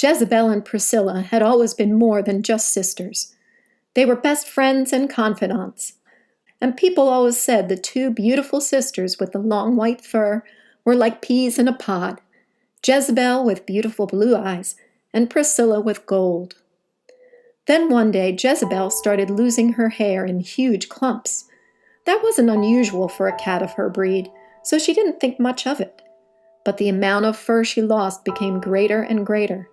Jezebel and Priscilla had always been more than just sisters. They were best friends and confidants, and people always said the two beautiful sisters with the long white fur were like peas in a pod, Jezebel with beautiful blue eyes and Priscilla with gold. Then one day Jezebel started losing her hair in huge clumps. That wasn't unusual for a cat of her breed, so she didn't think much of it. But the amount of fur she lost became greater and greater,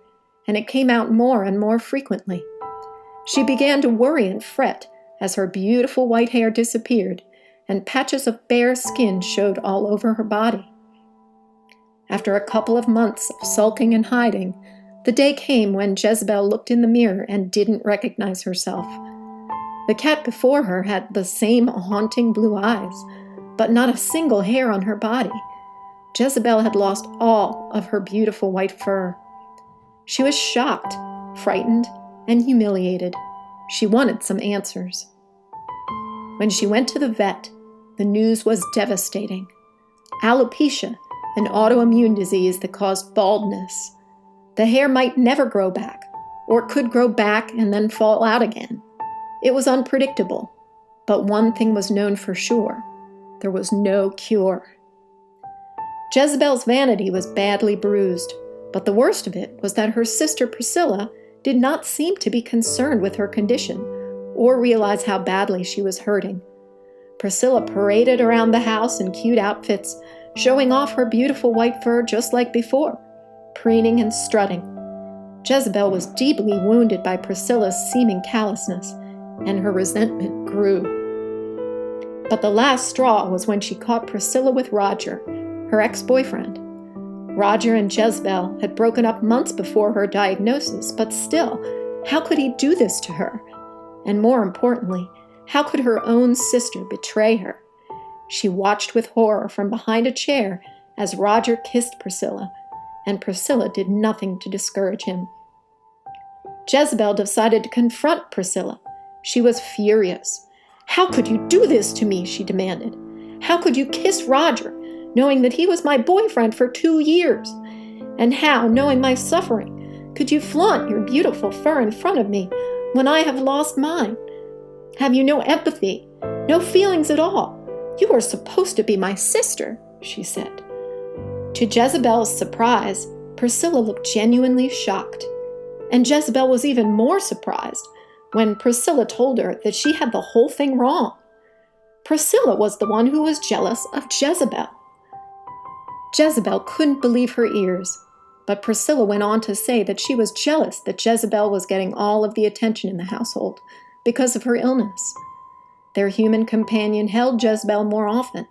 and it came out more and more frequently. She began to worry and fret as her beautiful white hair disappeared and patches of bare skin showed all over her body. After a couple of months of sulking and hiding, the day came when Jezebel looked in the mirror and didn't recognize herself. The cat before her had the same haunting blue eyes, but not a single hair on her body. Jezebel had lost all of her beautiful white fur. She was shocked, frightened, and humiliated. She wanted some answers. When she went to the vet, the news was devastating. Alopecia, an autoimmune disease that caused baldness. The hair might never grow back, or could grow back and then fall out again. It was unpredictable, but one thing was known for sure. There was no cure. Jezebel's vanity was badly bruised, but the worst of it was that her sister Priscilla did not seem to be concerned with her condition or realize how badly she was hurting. Priscilla paraded around the house in cute outfits, showing off her beautiful white fur just like before, preening and strutting. Jezebel was deeply wounded by Priscilla's seeming callousness, and her resentment grew. But the last straw was when she caught Priscilla with Roger, her ex-boyfriend. Roger and Jezebel had broken up months before her diagnosis, but still, how could he do this to her? And more importantly, how could her own sister betray her? She watched with horror from behind a chair as Roger kissed Priscilla, and Priscilla did nothing to discourage him. Jezebel decided to confront Priscilla. She was furious. "How could you do this to me?" she demanded. "How could you kiss Roger, knowing that he was my boyfriend for 2 years? And how, knowing my suffering, could you flaunt your beautiful fur in front of me when I have lost mine? Have you no empathy, no feelings at all? You are supposed to be my sister," she said. To Jezebel's surprise, Priscilla looked genuinely shocked. And Jezebel was even more surprised when Priscilla told her that she had the whole thing wrong. Priscilla was the one who was jealous of Jezebel. Jezebel couldn't believe her ears, but Priscilla went on to say that she was jealous that Jezebel was getting all of the attention in the household because of her illness. Their human companion held Jezebel more often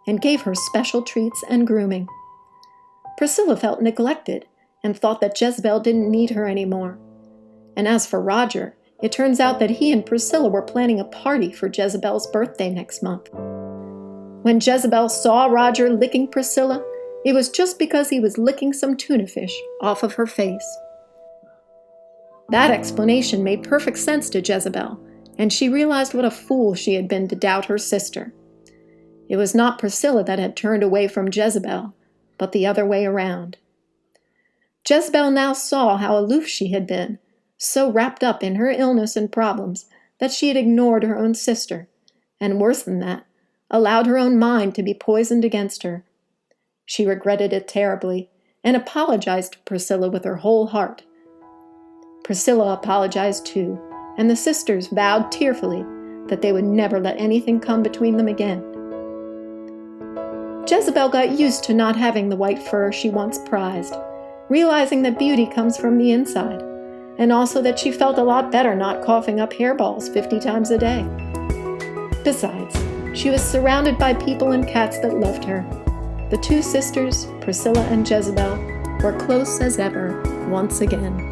and gave her special treats and grooming. Priscilla felt neglected and thought that Jezebel didn't need her anymore. And as for Roger, it turns out that he and Priscilla were planning a party for Jezebel's birthday next month. When Jezebel saw Roger licking Priscilla, it was just because he was licking some tuna fish off of her face. That explanation made perfect sense to Jezebel, and she realized what a fool she had been to doubt her sister. It was not Priscilla that had turned away from Jezebel, but the other way around. Jezebel now saw how aloof she had been, so wrapped up in her illness and problems that she had ignored her own sister, and worse than that, allowed her own mind to be poisoned against her. She regretted it terribly and apologized to Priscilla with her whole heart. Priscilla apologized too, and the sisters vowed tearfully that they would never let anything come between them again. Jezebel got used to not having the white fur she once prized, realizing that beauty comes from the inside, and also that she felt a lot better not coughing up hairballs 50 times a day. Besides, she was surrounded by people and cats that loved her. The two sisters, Priscilla and Jezebel, were close as ever once again.